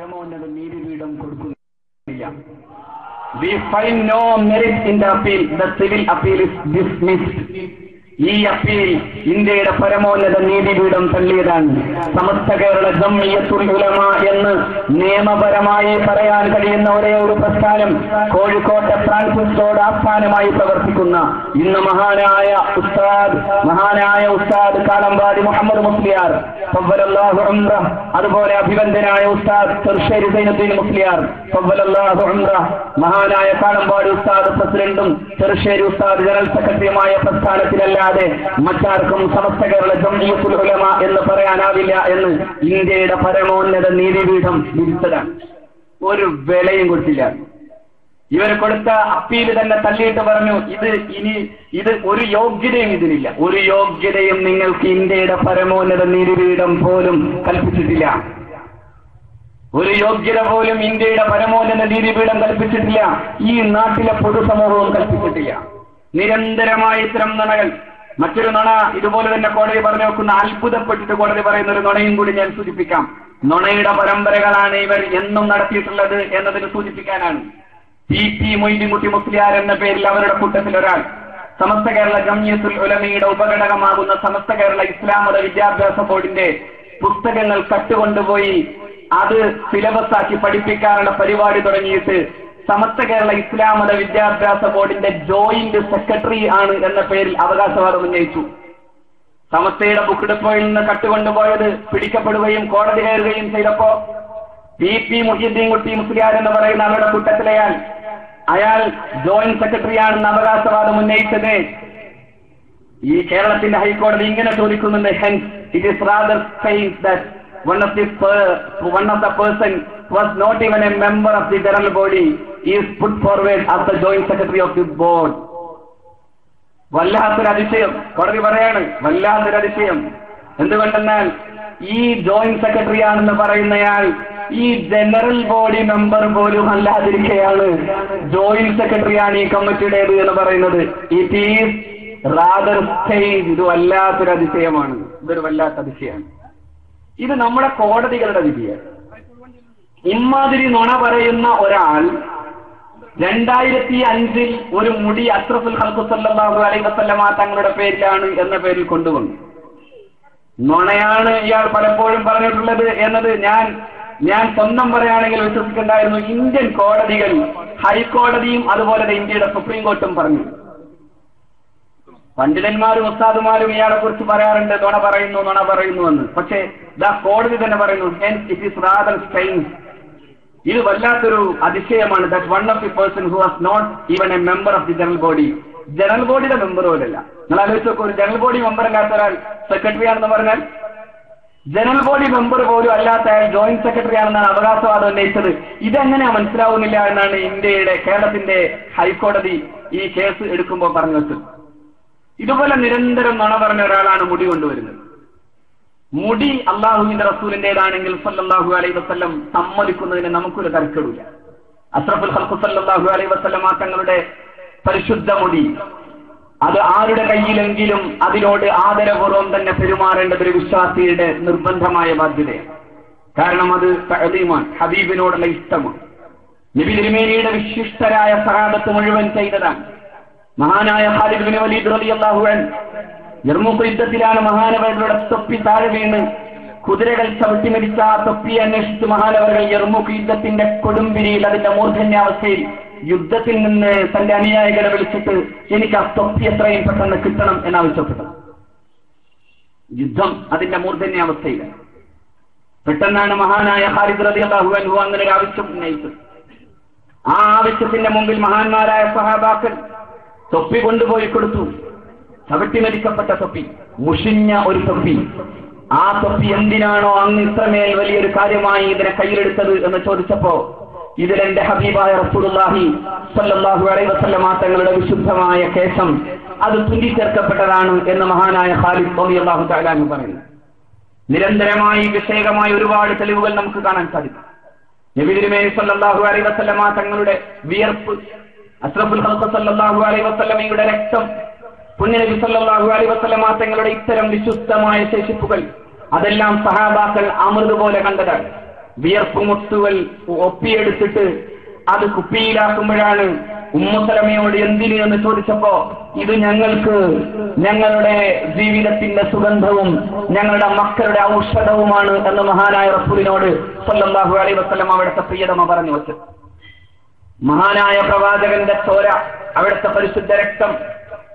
പരമോന്നത നീതിപീഠം കൊടുക്കുന്നില്ല. We find no merit in the appeal. The civil appeal is dismissed. ഈ appeal ഇന്ത്യയുടെ പരമോന്നത നീതിപീഠം തള്ളിയതാണ്. സമസ്ത കേരള ജംഇയ്യത്തുൽ ഉലമ എന്ന് നിയമപരമായി പറയാൻ കഴിയുന്ന ഒരേ ഒരു പ്രസ്ഥാനം കോഴിക്കോട്ടെ ഫ്രാൻസിസ് റോഡ് ആസ്ഥാനമായി പ്രവർത്തിക്കുന്ന ഇന്ന് മഹാനായ ഉസ്താദ് കാളമ്പാടി മുഹമ്മദ് മുസ്ലിയാർ ഖവ്വലല്ലാഹു ഉംറഹ്, അതുപോലെ അഭിവന്ദനായ ഉസ്താദ് ചെറുശ്ശേരി സൈനുദ്ദീൻ മുസ്ലിയാർ ഖവ്വലല്ലാഹു ഉംറഹ്, മഹാനായ കാളമ്പാടി ഉസ്താദ് പ്രസിഡന്റും ചെറുശ്ശേരി ഉസ്താദ് ജനറൽ സെക്രട്ടറിയുമായ പ്രസ്ഥാനത്തിലല്ല മറ്റാർക്കും സമസ്ത കേരള ജംഇയ്യത്തുൽ ഉലമ എന്ന് പറയാനാവില്ല എന്ന് ഇന്ത്യയുടെ പരമോന്നത നീതിപീഠം വിധിച്ചതാണ്. ഒരു വിലയും കൊടുത്തില്ല. ഇവർ കൊടുത്ത അപ്പീല് തന്നെ തള്ളിയിട്ട് പറഞ്ഞു, ഇത് ഒരു യോഗ്യതയും ഇതിനില്ല. ഒരു യോഗ്യതയും നിങ്ങൾക്ക് ഇന്ത്യയുടെ പരമോന്നത നീതിപീഠം പോലും കൽപ്പിച്ചിട്ടില്ല. ഒരു യോഗ്യത പോലും ഇന്ത്യയുടെ പരമോന്നത നീതിപീഠം കൽപ്പിച്ചിട്ടില്ല. ഈ നാട്ടിലെ പൊതുസമൂഹവും കൽപ്പിച്ചിട്ടില്ല. നിരന്തരമായ ഇത്തരം നുണകൾ. മറ്റൊരു നുണ ഇതുപോലെ തന്നെ കോടതി പറഞ്ഞു വെക്കുന്ന, അത്ഭുതപ്പെട്ടിട്ട് കോടതി പറയുന്ന ഒരു നുണയും കൂടി ഞാൻ സൂചിപ്പിക്കാം. നുണയുടെ പരമ്പരകളാണ് ഇവർ എന്നും നടത്തിയിട്ടുള്ളത് എന്നതിന് സൂചിപ്പിക്കാനാണ്. P.P. മൊയ്തീൻകുട്ടി മുസ്ലിയാർ എന്ന പേരിൽ അവരുടെ കൂട്ടത്തിൽ ഒരാൾ സമസ്ത കേരള ജംഇയ്യത്തുൽ ഉലമയുടെ ഉപഘടകമാകുന്ന സമസ്ത കേരള ഇസ്ലാം മത വിദ്യാഭ്യാസ ബോർഡിന്റെ പുസ്തകങ്ങൾ കട്ടുകൊണ്ടുപോയി അത് സിലബസാക്കി പഠിപ്പിക്കാനുള്ള പരിപാടി തുടങ്ങിയിട്ട് സമസ്ത കേരള ഇസ്ലാം മത വിദ്യാഭ്യാസ ബോർഡിന്റെ ജോയിന്റ് സെക്രട്ടറി ആണ് എന്ന പേരിൽ അവകാശവാദം ഉന്നയിച്ചു. സമസ്തയുടെ ബുക്കെടുപ്പോയിൽ നിന്ന് കട്ടുകൊണ്ടുപോയത് പിടിക്കപ്പെടുകയും കോടതി കയറുകയും ചെയ്തപ്പോ P.P. മൊയ്തീൻകുട്ടി മുസ്ലിയാർ എന്ന് പറയുന്ന അവരുടെ കൂട്ടത്തിലെ അയാൾ ജോയിന്റ് സെക്രട്ടറിയാണെന്ന് അവകാശവാദം ഉന്നയിച്ചത് ഈ കേരളത്തിന്റെ ഹൈക്കോടതി ഇങ്ങനെ ചോദിക്കുന്നുണ്ട്. Hence it is rather saying that one of the person was not even a member of the general body is put forward as the joint secretary of the board. വല്ലാത്തൊരു അതിശയം. കോടതി പറയാണ്, വല്ലാത്തൊരു അതിശയം. എന്തുകൊണ്ടെന്നാൽ ഈ ജോയിന്റ് സെക്രട്ടറി ആണെന്ന് പറയുന്നയാൾ ഈ ജനറൽ ബോഡി മെമ്പർ പോലും അല്ലാതിരിക്കെയാണ് ജോയിന്റ് സെക്രട്ടറിയാണ് ഈ കമ്മിറ്റിയുടേത് എന്ന് പറയുന്നത്. It is rather strange. ഇത് വല്ലാത്തൊരു അതിശയമാണ്. ഇതൊരു വല്ലാത്ത അതിശയമാണ്. ഇത് നമ്മുടെ കോടതികളുടെ വിധിയാണ്. ഇമാതിരി നുണ പറയുന്ന ഒരാൾ 2005 ഒരു മുടി അഷ്റഫുൽ ഖൽഖ് സല്ലല്ലാഹു അലൈഹി വസല്ലമ തങ്ങളുടെ പേരിലാണ് എന്ന പേരിൽ കൊണ്ടുവന്നു. നുണയാണ് ഇയാൾ പലപ്പോഴും പറഞ്ഞിട്ടുള്ളത് എന്നത് ഞാൻ സ്വന്തം പറയുകയാണെങ്കിൽ വിശ്വസിക്കണ്ടായിരുന്നു. ഇന്ത്യൻ കോടതികൾ, ഹൈക്കോടതിയും അതുപോലെ ഇന്ത്യയുടെ സുപ്രീം കോർട്ടും പറഞ്ഞു. പണ്ഡിതന്മാരും ഉസ്താദുമാരും ഇയാളെ കുറിച്ച് പറയാറുണ്ട്, നുണ പറയുന്നു എന്ന്. പക്ഷേ കോടതി തന്നെ പറയുന്നു, ഇറ്റ് ഈസ് റാദർ സ്ട്രേഞ്ച്. ഇത് വല്ലാത്തൊരു അതിശയമാണ്. That one of the person who was not even a member of the general body. General ബോഡിയുടെ മെമ്പർ പോലല്ല. നിങ്ങൾ ആലോചിച്ച് നോക്കൂ, ഒരു ജനറൽ ബോഡി മെമ്പർ അല്ലാത്ത ഒരാൾ സെക്രട്ടറി ആണെന്ന് പറഞ്ഞാൽ, ജനറൽ ബോഡി മെമ്പർ പോലും അല്ലാത്ത അയാൾ ജോയിന്റ് സെക്രട്ടറി ആണെന്നാണ് അവകാശവാദം ഉന്നയിച്ചത്. ഇതെങ്ങനെയാ മനസ്സിലാവുന്നില്ല എന്നാണ് കേരളത്തിന്റെ ഹൈക്കോടതി ഈ കേസ് എടുക്കുമ്പോൾ പറഞ്ഞു വെച്ചത്. ഇതുപോലെ നിരന്തരം നുണ പറഞ്ഞ ഒരാളാണ് മുടി കൊണ്ടുവരുന്നത്. മുടി അള്ളാഹുവിന്റെ റസൂലിന്റേതാണെങ്കിൽ സല്ലല്ലാഹു അലൈഹി വസല്ലം സമ്മതിക്കുന്നതിന് നമുക്കൊരു തർക്കമില്ല. അഷ്റഫുൽ ഖൽഖ് സല്ലല്ലാഹു അലൈഹി വസല്ലം തങ്ങളുടെ പരിശുദ്ധ മുടി അത് ആരുടെ കയ്യിലെങ്കിലും അതിനോട് ആദരപൂർവ്വം തന്നെ പെരുമാറേണ്ടത് ഒരു വിശ്വാസിയുടെ നിർബന്ധമായ ബാധ്യതയാണ്. കാരണം അത് തഅദീമാണ്, ഹബീബിനോടുള്ള ഇഷ്ടമാണ്. നബി തിരുമേനിയുടെ വിശിഷ്ടരായ സഹാബത്ത് മുഴുവൻ ചെയ്തതാണ്. മഹാനായ ഖാലിദ് ബിൻ വലീദ് റളിയല്ലാഹു അൻഹു യർമൂക്ക് യുദ്ധത്തിലാണ് മഹാനവരുടെ തൊപ്പി താഴെ വീണ് കുതിരകൾ ചവിട്ടി മരിച്ച ആ തൊപ്പി അന്വേഷിച്ച് മഹാനവകൾ യർമൂക്ക് യുദ്ധത്തിന്റെ കൊടുമ്പിരിയിൽ അതിന്റെ മൂർധന്യാവസ്ഥയിൽ യുദ്ധത്തിൽ നിന്ന് തന്റെ അനുയായികളെ വിളിച്ചിട്ട് എനിക്ക് ആ തൊപ്പി എത്രയും പെട്ടെന്ന് കിട്ടണം എന്നാവശ്യപ്പെട്ടു. യുദ്ധം അതിന്റെ മൂർധന്യാവസ്ഥയിൽ പെട്ടെന്നാണ് മഹാനായ ഖാലിദ് റളിയല്ലാഹു അൻഹു അങ്ങനെ ഒരു ആവശ്യം ഉന്നയിച്ചത്. ആ ആവശ്യത്തിന്റെ മുമ്പിൽ മഹാന്മാരായ സഹാബാക്കൾ തൊപ്പി കൊണ്ടുപോയി കൊടുത്തു. ചവിട്ടി മരിക്കപ്പെട്ട തൊപ്പി, മുഷിഞ്ഞ ഒരു തൊപ്പി. ആ തൊപ്പി എന്തിനാണോ അങ്ങ് ഇത്രമേൽ വലിയൊരു കാര്യമായി ഇതിനെ കയ്യിലെടുത്തത് എന്ന് ചോദിച്ചപ്പോ, ഇതിലെന്റെ ഹബീബായ റസൂലുള്ളാഹി സ്വല്ലല്ലാഹു അലൈഹി വസല്ലമ തങ്ങളുടെ വിശുദ്ധമായ കേശം അത് തുന്നിച്ചേർക്കപ്പെട്ടതാണ് എന്ന് മഹാനായ ഖാലിദ് റളിയല്ലാഹു തആല അൻഹു പറയുന്നു. നിരന്തരമായി വിഷയകമായ ഒരുപാട് തെളിവുകൾ നമുക്ക് കാണാൻ സാധിക്കും. നബി തിരുമേനി സല്ലല്ലാഹു അലൈഹി വസല്ലമ തങ്ങളുടെ വിയർപ്പ്, അഷ്റഫുൽ ഖൽഖ് സല്ലല്ലാഹു അലൈഹി വസല്ലമയുടെ രക്തം, പുണ്യനബി സല്ലല്ലാഹു അലൈഹി വസല്ലമ തങ്ങളുടെ ഇത്തരം വിശുദ്ധമായ ശേഷിപ്പുകൾ അതെല്ലാം സഹാബാക്കൾ അമൃത് പോലെ കണ്ടതാണ്. വിയർപ്പുമുത്തുകൾ ഒപ്പിയെടുത്തിട്ട് അത് കുപ്പിയിലാക്കുമ്പോഴാണ് ഉമ്മുസലമയോട് എന്തിന് എന്ന് ചോദിച്ചപ്പോ ഇത് ഞങ്ങൾക്ക് ഞങ്ങളുടെ ജീവിതത്തിന്റെ സുഗന്ധവും ഞങ്ങളുടെ മക്കളുടെ ഔഷധവുമാണ് എന്ന് മഹാനായ റസൂലിനോട് സല്ലല്ലാഹു അലൈഹി വസല്ലം അവിടുത്തെ പ്രിയതമ പറഞ്ഞു വെച്ചു. മഹാനായ പ്രവാചകന്റെ ചോര, അവിടുത്തെ പരിശുദ്ധ രക്തം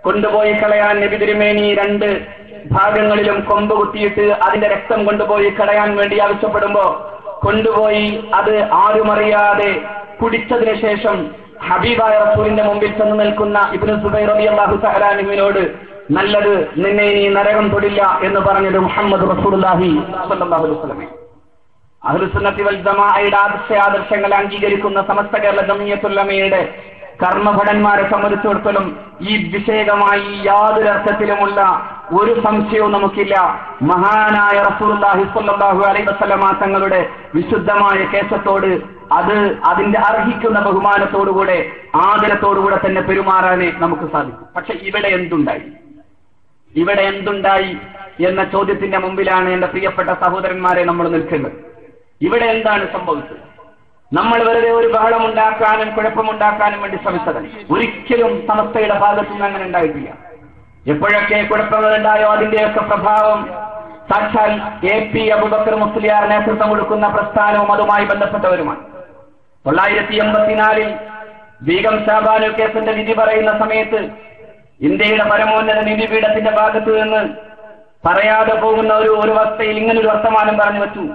കൊണ്ടുപോയി കളയാൻ നബി തിരുമേനി 2 ഭാഗങ്ങളിലും കൊമ്പ് കുത്തിയിട്ട് അതിന്റെ രക്തം കൊണ്ടുപോയി കളയാൻ വേണ്ടി ആവശ്യപ്പെടുമ്പോ കൊണ്ടുപോയി അത് ആരുമറിയാതെ കുടിച്ചതിന് ശേഷം ഹബീബായ റസൂലിന്റെ മുമ്പിൽ ചെന്ന് നിൽക്കുന്ന ഇബ്നു സുബൈർ റളിയല്ലാഹു തആല അൻഹുവിനോട് നല്ലത് നിന്നെ നീ നരകം തൊടില്ല എന്ന് പറഞ്ഞത് മുഹമ്മദ് റസൂലുള്ളാഹി സ്വല്ലല്ലാഹു അലൈഹി വസല്ലം. അഹ്ലുസുന്നത്തി വൽ ജമാഅയുടെ ആദർശങ്ങൾ അംഗീകരിക്കുന്ന സമസ്ത കേരള ജംഇയ്യത്തുൽ ഉലമയുടെ കർമ്മഭടന്മാരെ സംബന്ധിച്ചിടത്തോളം ഈ വിഷയകമായി യാതൊരു അർത്ഥത്തിലുമുള്ള ഒരു സംശയവും നമുക്കില്ല. മഹാനായ റസൂലുള്ളാഹി സ്വല്ലല്ലാഹു അലൈഹി വസല്ലമ തങ്ങളുടെ വിശുദ്ധമായ കേശത്തോട് അതിന്റെ അർഹിക്കുന്ന ബഹുമാനത്തോടുകൂടെ ആദരത്തോടുകൂടെ തന്നെ പെരുമാറാനേ നമുക്ക് സാധിക്കും. പക്ഷെ ഇവിടെ എന്തുണ്ടായി എന്ന ചോദ്യത്തിന്റെ മുമ്പിലാണ് എന്റെ പ്രിയപ്പെട്ട സഹോദരന്മാരെ നമ്മൾ നിൽക്കേണ്ടത്. ഇവിടെ എന്താണ് സംഭവിച്ചത്? നമ്മൾ വെറുതെ ഒരു ബഹളമുണ്ടാക്കാനും കുഴപ്പമുണ്ടാക്കാനും വേണ്ടി ശ്രമിച്ചതല്ല. ഒരിക്കലും സമസ്തയുടെ ഭാഗത്തുനിന്ന് അങ്ങനെ ഉണ്ടായിട്ടില്ല. എപ്പോഴൊക്കെ കുഴപ്പങ്ങളുണ്ടായോ അതിന്റെയൊക്കെ പ്രഭാവം സാക്ഷാൽ AP അബൂബക്കർ മുസ്ലിയാർ നേതൃത്വം കൊടുക്കുന്ന പ്രസ്ഥാനവും അതുമായി ബന്ധപ്പെട്ടവരുമാണ്. 1984 ബീഗം ഷാബാനു കേസിന്റെ വിധി പറയുന്ന സമയത്ത് ഇന്ത്യയുടെ പരമോന്നത നീതിപീഠത്തിന്റെ ഭാഗത്തു നിന്ന് പറയാതെ പോകുന്ന ഒരു അവസ്ഥയിൽ ഇങ്ങനൊരു വർത്തമാനം പറഞ്ഞു വെച്ചു.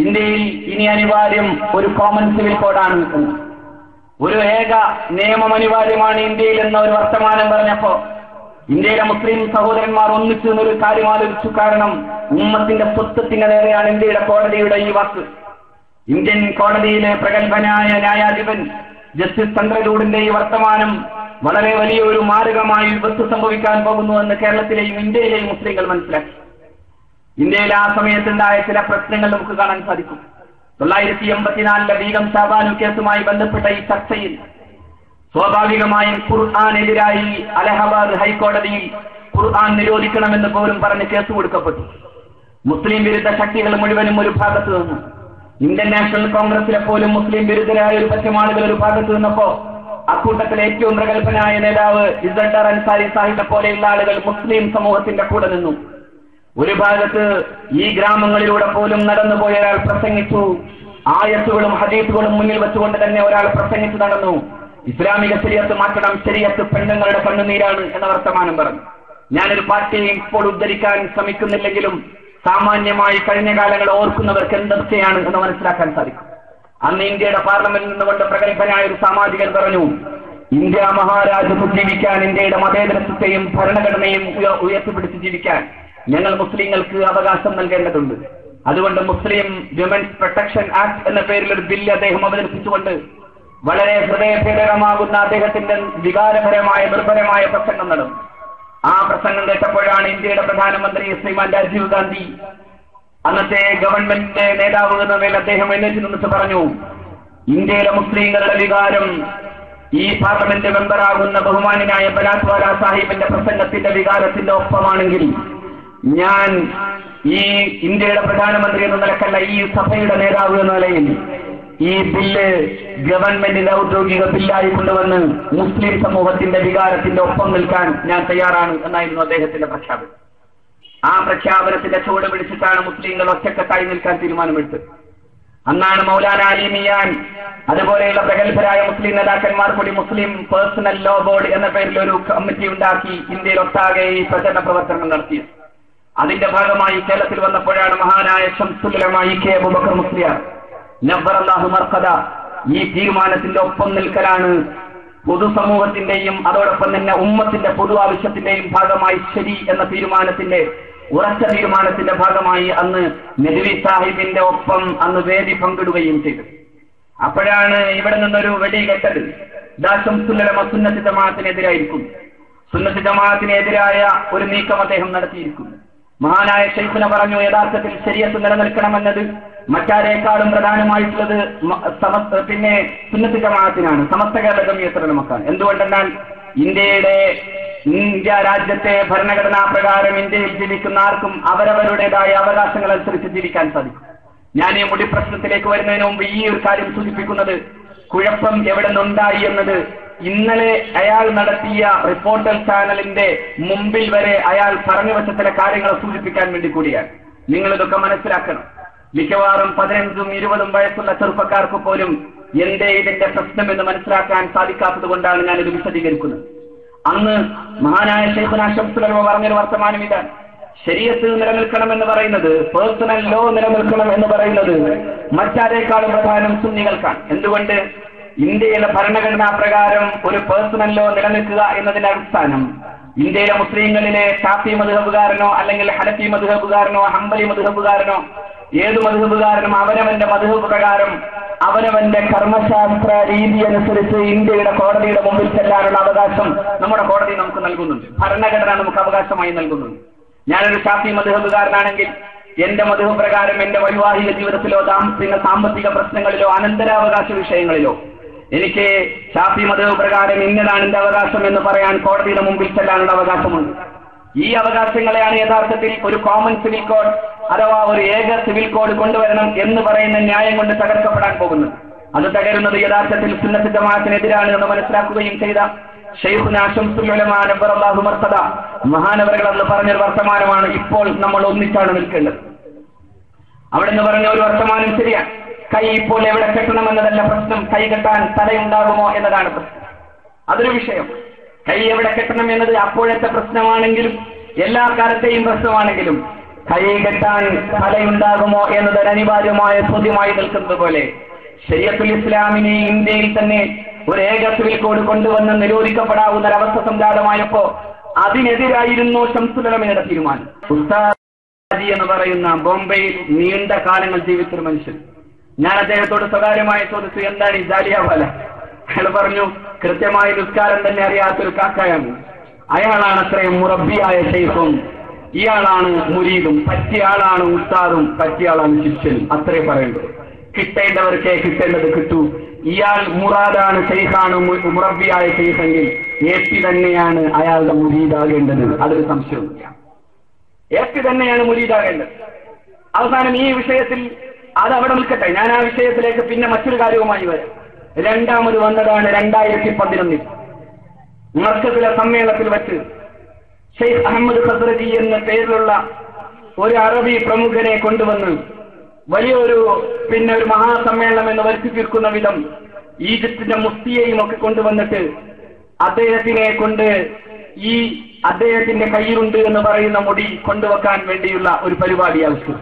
ഇന്ത്യയിൽ ഇനി അനിവാര്യം ഒരു കോമൺ സിവിൽ കോഡാണ്, ഒരു ഏക നിയമം അനിവാര്യമാണ് ഇന്ത്യയിൽ എന്ന ഒരു വർത്തമാനം പറഞ്ഞപ്പോ ഇന്ത്യയിലെ മുസ്ലിം സഹോദരന്മാർ ഒന്നിച്ചു എന്നൊരു കാര്യം ആലോചിച്ചു. കാരണം ഉമ്മത്തിന്റെ സ്വത്വത്തിന്റെ നേരെയാണ് ഇന്ത്യയുടെ കോടതിയുടെ ഈ വാക്ക്. ഇന്ത്യൻ കോടതിയിലെ പ്രഗത്ഭനായ ന്യായാധിപൻ ജസ്റ്റിസ് ചന്ദ്രചൂഡിന്റെ ഈ വർത്തമാനം വളരെ വലിയൊരു മാരകമായി വിപത്ത് സംഭവിക്കാൻ പോകുന്നുവെന്ന് കേരളത്തിലെയും ഇന്ത്യയിലെയും മുസ്ലിങ്ങൾ മനസ്സിലാക്കി. ഇന്ത്യയിൽ ആ സമയത്തുണ്ടായ ചില പ്രശ്നങ്ങൾ നമുക്ക് കാണാൻ സാധിക്കും. 1984 ബീഗം ഷാബാനു കേസുമായി ബന്ധപ്പെട്ട ഈ ചർച്ചയിൽ സ്വാഭാവികമായും ഖുർആനെതിരായി അലഹബാദ് ഹൈക്കോടതിയിൽ ഖുർആൻ നിരോധിക്കണമെന്ന് പോലും പറഞ്ഞ് കേസ് കൊടുക്കപ്പെട്ടു. മുസ്ലിം വിരുദ്ധ ശക്തികൾ മുഴുവനും ഒരു ഭാഗത്ത് നിന്നു. ഇന്ത്യൻ നാഷണൽ കോൺഗ്രസിലെ പോലും മുസ്ലിം വിരുദ്ധരായ ഒരു പറ്റം ആളുകൾ ഒരു ഭാഗത്ത് നിന്നപ്പോ അക്കൂട്ടത്തിലെ ഏറ്റവും പ്രഗത്ഭനായ നേതാവ് ഇസ്സഡർ അൻസാരി സാഹിബെ പോലെയുള്ള ആളുകൾ മുസ്ലിം സമൂഹത്തിന്റെ കൂടെ നിന്നു. ഒരു ഭാഗത്ത് ഈ ഗ്രാമങ്ങളിലൂടെ പോലും നടന്നുപോയ ഒരാൾ പ്രസംഗിച്ചു. ആയത്തുകളും ഹദീസുകളും മുന്നിൽ വെച്ചുകൊണ്ട് തന്നെ ഒരാൾ പ്രസംഗിച്ചു നടന്നു. ഇസ്ലാമിക ശരീഅത്ത് മാറ്റണം, ശരീഅത്ത് പെണ്ണുങ്ങളുടെ കണ്ണുനീരാണ് എന്ന വർത്തമാനം പറഞ്ഞു. ഞാനൊരു പാർട്ടിയെ ഇപ്പോൾ ഉദ്ധരിക്കാൻ ശ്രമിക്കുന്നില്ലെങ്കിലും സാമാന്യമായി കഴിഞ്ഞ കാലങ്ങൾ ഓർക്കുന്നവർക്ക് എന്തൊക്കെയാണ് എന്ന് മനസ്സിലാക്കാൻ സാധിക്കും. അന്ന് ഇന്ത്യയുടെ പാർലമെന്റിൽ നിന്നുകൊണ്ട് പ്രഗത്ഭനായ ഒരു സാമാജികൻ പറഞ്ഞു, ഇന്ത്യ മഹാരാജ്യത്ത് ജീവിക്കാൻ, ഇന്ത്യയുടെ മതേതരത്വത്തെയും ഭരണഘടനയും ഉയർത്തിപ്പിടിച്ച് ജീവിക്കാൻ ഞങ്ങൾ മുസ്ലിങ്ങൾക്ക് അവകാശം നൽകേണ്ടതുണ്ട്. അതുകൊണ്ട് മുസ്ലിം വിമൻസ് പ്രൊട്ടക്ഷൻ ആക്ട് എന്ന പേരിൽ ഒരു ബില്ല് അദ്ദേഹം അവതരിപ്പിച്ചുകൊണ്ട് വളരെ ഹൃദയഭേദകമാകുന്ന അദ്ദേഹത്തിന്റെ വികാരപരമായ നിർഭരമായ പ്രസംഗം നടന്നു. ആ പ്രസംഗം കേട്ടപ്പോഴാണ് ഇന്ത്യയുടെ പ്രധാനമന്ത്രി ശ്രീമാൻ രാജീവ് ഗാന്ധി, അന്നത്തെ ഗവൺമെന്റിന്റെ നേതാവ് എന്ന നിലയിൽ അദ്ദേഹം എഴുന്നേറ്റ് നിന്നിട്ട് പറഞ്ഞു, ഇന്ത്യയിലെ മുസ്ലിങ്ങളുടെ വികാരം ഈ പാർലമെന്റ് മെമ്പറാകുന്ന ബഹുമാനായ ബലാത്വാല സാഹിബിന്റെ പ്രസംഗത്തിന്റെ വികാരത്തിന്റെ ഒപ്പമാണെങ്കിൽ ഞാൻ ഈ ഇന്ത്യയുടെ പ്രധാനമന്ത്രി എന്ന നിലക്കല്ല, ഈ സഭയുടെ നേതാവ് എന്ന നിലയിൽ ഈ ബില്ല് ഗവൺമെന്റിന്റെ ഔദ്യോഗിക ബില്ലായി കൊണ്ടുവന്ന് മുസ്ലിം സമൂഹത്തിന്റെ വികാരത്തിന്റെ ഒപ്പം നിൽക്കാൻ ഞാൻ തയ്യാറാണ് എന്നായിരുന്നു അദ്ദേഹത്തിന്റെ പ്രഖ്യാപനം. ആ പ്രഖ്യാപനത്തിന്റെ ചുവട് പിടിച്ചിട്ടാണ് മുസ്ലിങ്ങൾ ഒറ്റക്കെട്ടായി നിൽക്കാൻ തീരുമാനമെടുത്തത്. അന്നാണ് മൗലാന അലി മിയാൻ അതുപോലെയുള്ള പ്രഗത്ഭരായ മുസ്ലിം നേതാക്കന്മാർ കൂടി മുസ്ലിം പേഴ്സണൽ ലോ ബോർഡ് എന്ന പേരിൽ ഒരു കമ്മിറ്റി ഉണ്ടാക്കി ഇന്ത്യയിൽ ഒട്ടാകെ ഈ പ്രചരണ പ്രവർത്തനം നടത്തിയത്. അതിന്റെ ഭാഗമായി കേരളത്തിൽ വന്നപ്പോഴാണ് മഹാനായ ശംസുൽ ഉലമ ഇ കെ അബൂബക്കർ മുസ്ലിയാർ നവ്വറല്ലാഹു മർഖദ ഈ തീരുമാനത്തിന്റെ ഒപ്പം നിൽക്കലാണ് പൊതുസമൂഹത്തിന്റെയും അതോടൊപ്പം തന്നെ ഉമ്മത്തിന്റെ പൊതു ആവശ്യത്തിന്റെയും ഭാഗമായി ശരി എന്ന തീരുമാനത്തിന്റെ ഉറച്ച തീരുമാനത്തിന്റെ ഭാഗമായി അന്ന് നദ്വി സാഹിബിന്റെ ഒപ്പം അന്ന് വേദി പങ്കിടുകയും ചെയ്തു. അപ്പോഴാണ് ഇവിടെ നിന്നൊരു വെടി കേട്ടത്. ശംസുൽ ഉലമ സുന്നത്ത് ജമാഅത്തിനെതിരായിരിക്കും, സുന്നത്ത് ജമാഅത്തിനെതിരായ ഒരു നീക്കം അദ്ദേഹം നടത്തിയിരിക്കുന്നു. മഹാനായ ശൈഖുന പറഞ്ഞു, യഥാർത്ഥത്തിൽ ശരീഅത്ത് നിലനിൽക്കണമെന്നത് മറ്റാരേക്കാളും പ്രധാനമായിട്ടുള്ളത് പിന്നെ സുന്നത്ത് ജമാഅത്തിനാണ്, സമസ്ത കേരള ജംഇയ്യത്തുൽ ഉലമക്കാണ്. എന്തുകൊണ്ടെന്നാൽ ഇന്ത്യ രാജ്യത്തെ ഭരണഘടനാ പ്രകാരം ഇന്ത്യയിൽ ജീവിക്കുന്ന ആർക്കും അവരവരുടേതായ അവകാശങ്ങൾ അനുസരിച്ച് ജീവിക്കാൻ സാധിക്കും. ഞാൻ ഈ മുടി പ്രശ്നത്തിലേക്ക് വരുന്നതിന് മുമ്പ് ഈ ഒരു കാര്യം സൂചിപ്പിക്കുന്നത്, കുഴപ്പം എവിടെ നിന്നുണ്ടായി എന്നത് ഇന്നലെ അയാൾ നടത്തിയ റിപ്പോർട്ടർ ചാനലിന്റെ മുമ്പിൽ വരെ അയാൾ പറഞ്ഞു വെച്ച ചില കാര്യങ്ങൾ സൂചിപ്പിക്കാൻ വേണ്ടി കൂടിയാണ്. നിങ്ങളിതൊക്കെ മനസ്സിലാക്കണം. മിക്കവാറും 15ഉം 20ഉം വയസ്സുള്ള ചെറുപ്പക്കാർക്ക് പോലും എന്തേ ഇതിന്റെ പ്രശ്നം എന്ന് മനസ്സിലാക്കാൻ സാധിക്കാത്തത് കൊണ്ടാണ് ഞാനിത് വിശദീകരിക്കുന്നത്. അന്ന് മഹാനായ ശൈഖുനാ ശംസുൽ ഉലമ പറഞ്ഞൊരു വർത്തമാനം ഇതാണ്. ശരീഅത്ത് നിലനിൽക്കണം എന്ന് പറയുന്നത്, പേഴ്സണൽ ലോ നിലനിൽക്കണം എന്ന് പറയുന്നത് മറ്റാരേക്കാളും പ്രധാനം സുന്നികൾക്കാണ്. എന്തുകൊണ്ട്? ഇന്ത്യയിലെ ഭരണഘടനാ പ്രകാരം ഒരു പേഴ്സണൽ ലോ നിലനിൽക്കുക എന്നതിന്റെ അടിസ്ഥാനം ഇന്ത്യയിലെ മുസ്ലിങ്ങളിലെ ഷാഫി മദ്ഹബുകാരനോ അല്ലെങ്കിൽ ഹനഫി മദ്ഹബുകാരനോ ഹംബലി മദ്ഹബുകാരനോ ഏത് മദ്ഹബുകാരനും അവനവന്റെ മദ്ഹബ് പ്രകാരം അവനവന്റെ കർമ്മശാസ്ത്ര രീതി അനുസരിച്ച് ഇന്ത്യയുടെ കോടതിയുടെ മുമ്പിൽ ചെല്ലാനുള്ള അവകാശം നമ്മുടെ കോടതി നമുക്ക് നൽകുന്നുണ്ട്. ഭരണഘടന നമുക്ക് അവകാശമായി നൽകുന്നുണ്ട്. ഞാനൊരു ഷാഫി മദ്ഹബുകാരനാണെങ്കിൽ എന്റെ മദ്ഹബ് പ്രകാരം എന്റെ വൈവാഹിക ജീവിതത്തിലോ പിന്നെ സാമ്പത്തിക പ്രശ്നങ്ങളിലോ അനന്തരാവകാശ വിഷയങ്ങളിലോ എനിക്ക് ഷാഫി മദ്ഹബ് പ്രകാരം ഇന്നതാണ് എന്റെ അവകാശം എന്ന് പറയാൻ കോടതിയുടെ മുമ്പിൽ ചെല്ലാനുള്ള അവകാശമുണ്ട്. ഈ അവകാശങ്ങളെയാണ് യഥാർത്ഥത്തിൽ ഒരു കോമൺ സിവിൽ കോഡ് അഥവാ ഒരു ഏക സിവിൽ കോഡ് കൊണ്ടുവരണം എന്ന് പറയുന്ന ന്യായം കൊണ്ട് തകർക്കപ്പെടാൻ പോകുന്നത്. അത് തകരുന്നത് യഥാർത്ഥത്തിൽ സുന്നത്ത് ജമാഅത്തിനെതിരാണ് എന്ന് മനസ്സിലാക്കുകയും ചെയ്ത ശൈഖുനാ ശംസുൽ ഉലമ നബ്ബറല്ലാഹു മർഖദ മഹാനവറുകൾ എന്ന് പറഞ്ഞൊരു വർത്തമാനമാണ് ഇപ്പോൾ നമ്മൾ ഒന്നിച്ചാണ് നിൽക്കേണ്ടത്. അവിടെ നിന്ന് പറഞ്ഞ ഒരു വർത്തമാനം ശരിയാണ്. കൈ ഇപ്പോൾ എവിടെ കെട്ടണമെന്നതല്ല പ്രശ്നം, കൈ കെട്ടാൻ തലയുണ്ടാകുമോ എന്നതാണ് പ്രശ്നം. അതൊരു വിഷയം. കൈ എവിടെ കെട്ടണം എന്നത് അപ്പോഴത്തെ പ്രശ്നമാണെങ്കിലും എല്ലാ കാലത്തെയും പ്രശ്നമാണെങ്കിലും കൈ കെട്ടാൻ തലയുണ്ടാകുമോ എന്നത് അനിവാര്യമായ ചോദ്യമായി നിൽക്കുന്നത് പോലെ ശരീഅത്തുൽ ഇസ്ലാമിനെ ഇന്ത്യയിൽ തന്നെ ഒരു ഏക സിവിൽ കോഡ് കൊണ്ടുവന്ന് നിരോധിക്കപ്പെടാവുന്ന ഒരവസ്ഥ സംജാതമായപ്പോ അതിനെതിരായിരുന്നു ശംസുൽ ഉലമയുടെ തീരുമാനം. ഉസ്താദ് എന്ന് പറയുന്ന ബോംബെയിൽ നീണ്ട കാലങ്ങൾ ജീവിച്ചൊരു മനുഷ്യൻ. ഞാൻ അദ്ദേഹത്തോട് സ്വകാര്യമായി ചോദിച്ചു, എന്താണ് ഈ ജാലിയൻവാല? അയാൾ പറഞ്ഞു, കൃത്യമായി നിസ്കാരം തന്നെ അറിയാത്തൊരു കാക്കയാണ്. അയാളാണ് അത്രയും മുറബിയായ ശൈഖും, ഇയാളാണ് മുരീദും, പറ്റിയ ആളാണ് ഉസ്താദും, പറ്റിയ ആളാണ് ശിഷ്യനും. അത്രേ പറയേണ്ടത്. കിട്ടേണ്ടവർക്കേ കിട്ടേണ്ടത് കിട്ടൂ. ഇയാൾ മുറാദാണ്, ശൈഖാണ്, മുറബിയായ ശൈഖെങ്കിൽ ഏറ്റി തന്നെയാണ് അയാളുടെ മുരീദാകേണ്ടത്. അതൊരു സംശയമില്ല. ഏറ്റി തന്നെയാണ് മുരീദാകേണ്ടത്. അവസാനം ഈ വിഷയത്തിൽ അത് അവിടെ നിൽക്കട്ടെ, ഞാൻ ആ വിഷയത്തിലേക്ക് പിന്നെ മറ്റൊരു കാര്യവുമായി വരാം. രണ്ടാമത് വന്നതാണ് 2011 മർക്കസിലെ സമ്മേളനത്തിൽ വെച്ച് ഷെയ്ഖ് അഹമ്മദ് ഖസ്റജി എന്ന പേരിലുള്ള ഒരു അറബി പ്രമുഖനെ കൊണ്ടുവന്ന് വലിയൊരു ഒരു മഹാസമ്മേളനം എന്ന് വരുത്തി തീർക്കുന്ന വിധം ഈജിപ്തിന്റെ മുഫ്തിയെയും ഒക്കെ കൊണ്ടുവന്നിട്ട് അദ്ദേഹത്തിനെ കൊണ്ട് ഈ അദ്ദേഹത്തിന്റെ കയ്യിലുണ്ട് എന്ന് പറയുന്ന മുടി കൊണ്ടുവെക്കാൻ വേണ്ടിയുള്ള ഒരു പരിപാടി ആവശ്യം.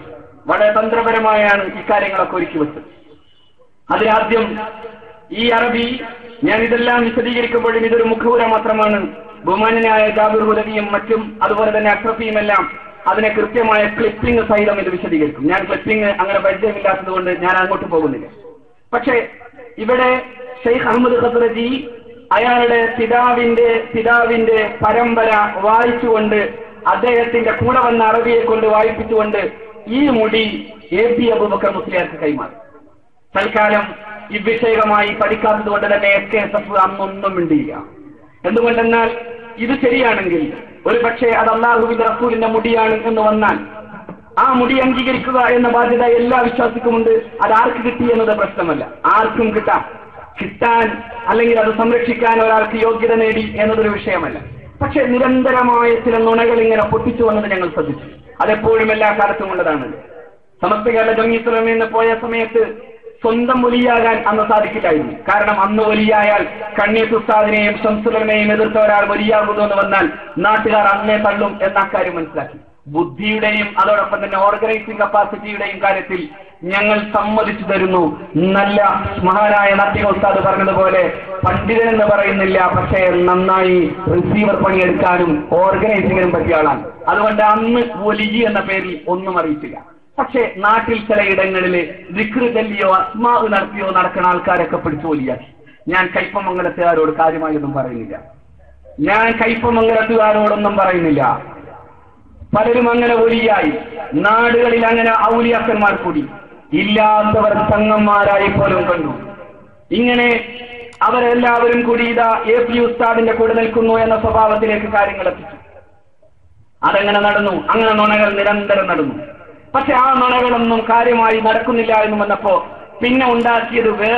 വളരെ തന്ത്രപരമായാണ് ഇക്കാര്യങ്ങളൊക്കെ ഒരുക്കി വെച്ചത്. അതിലാദ്യം ഈ അറബി, ഞാൻ ഇതെല്ലാം വിശദീകരിക്കുമ്പോഴും ഇതൊരു മുഖവുര മാത്രമാണ്. ബഹുമാന്യനായ ജാബിർ ഹുദവിയും മറ്റും അതുപോലെ തന്നെ അഷ്റഫിയും എല്ലാം അതിനെ കൃത്യമായ ക്ലിപ്പിംഗ് സഹിതം ഇത് വിശദീകരിക്കും. ഞാൻ ക്ലിപ്പിംഗ് അങ്ങനെ പരിചയമില്ലാത്തത് കൊണ്ട് ഞാൻ അങ്ങോട്ട് പോകുന്നില്ല. പക്ഷേ ഇവിടെ ഷെയ്ഖ് അഹമ്മദ് ഖസ്റജി അയാളുടെ പിതാവിന്റെ പരമ്പര വായിച്ചുകൊണ്ട് അദ്ദേഹത്തിന്റെ കൂടെ വന്ന അറബിയെ കൊണ്ട് വായിപ്പിച്ചുകൊണ്ട് ഈ മുടി AP അബൂബക്കർ മുസ്ലിയാർക്ക് കൈമാറി. തൽക്കാലം ഇവിഷയകമായി പഠിക്കാത്തത് കൊണ്ട് തന്നെ SKSF അന്നൊന്നും മിണ്ടിയില്ല. എന്തുകൊണ്ടെന്നാൽ ഇത് ശരിയാണെങ്കിൽ ഒരു പക്ഷേ അത് അല്ലാഹുവിന്റെ റസൂലിന്റെ മുടിയാണ് എന്ന് വന്നാൽ ആ മുടി അംഗീകരിക്കുക എന്ന ബാധ്യത എല്ലാ വിശ്വാസിക്കുമുണ്ട്. അത് ആർക്ക് കിട്ടി എന്നത് പ്രശ്നമല്ല, ആർക്കും കിട്ടാൻ അല്ലെങ്കിൽ അത് സംരക്ഷിക്കാൻ ഒരാൾക്ക് യോഗ്യത നേടി എന്നതൊരു വിഷയമല്ല. പക്ഷെ നിരന്തരമായ ചില നുണകൾ ഇങ്ങനെ പൊട്ടിച്ചു വന്നത് ഞങ്ങൾ ശ്രദ്ധിച്ചു. അതെപ്പോഴും എല്ലാ കാലത്തും ഉള്ളതാണ്. സമസ്ത കേരള ജംഇയ്യത്തുൽ ഉലമയിൽ പോയ സമയത്ത് സ്വന്തം വലിയാകാൻ അന്ന് സാധിക്കില്ലായിരുന്നു. കാരണം അന്ന് വലിയായാൽ കണ്ണീത്ത് ഉസ്താദിനെയും ശംസുൽ ഉലമയെയും എതിർത്ത ഒരാൾ വലിയാകുന്നു എന്ന് വന്നാൽ നാട്ടുകാർ അന്നേ തള്ളും എന്ന കാര്യം മനസ്സിലാക്കി. ബുദ്ധിയുടെയും അതോടൊപ്പം തന്നെ ഓർഗനൈസിംഗ് കപ്പാസിറ്റിയുടെയും കാര്യത്തിൽ ഞങ്ങൾ സമ്മതിച്ചു തരുന്നു. നല്ല മഹാനായ നാട്ടിക ഉസ്താദ് പറഞ്ഞതുപോലെ പണ്ഡിതൻ എന്ന് പറയുന്നില്ല, പക്ഷേ നന്നായി റിസീവർ പണിയെടുക്കാനും ഓർഗനൈസിങ്ങിനും പറ്റിയ ആളാണ്. അതുകൊണ്ട് അന്ന് വലിയ എന്ന പേരിൽ ഒന്നും അറിയിച്ചില്ല. പക്ഷേ നാട്ടിൽ ചിലയിടങ്ങളിൽ ദിക്റ് ചൊല്ലിയോ അസ്മാ നടത്തിയോ നടക്കുന്ന ആൾക്കാരൊക്കെ പിടിച്ചു വലിയാക്കി. ഞാൻ കയ്പമംഗലത്തുകാരോട് കാര്യമായൊന്നും പറയുന്നില്ല. പലരും അങ്ങനെ വലിയായി, നാടുകളിൽ അങ്ങനെ ഔലിയാക്കന്മാർ കൂടി, ഇല്ലാത്തവർ സംഘന്മാരായി പോലും കണ്ടു. ഇങ്ങനെ അവരെല്ലാവരും കൂടി ഇതാ AP ഉസ്താദിന്റെ കൂടെ നിൽക്കുന്നു എന്ന സ്വഭാവത്തിലേക്ക് കാര്യങ്ങൾ എത്തിച്ചു. അതങ്ങനെ നടന്നു. അങ്ങനെ നുണകൾ നിരന്തരം നടന്നു. പക്ഷെ ആ നുണകളൊന്നും കാര്യമായി നടക്കുന്നില്ല എന്ന് വന്നപ്പോ പിന്നെ ഉണ്ടാക്കിയത് വേറെ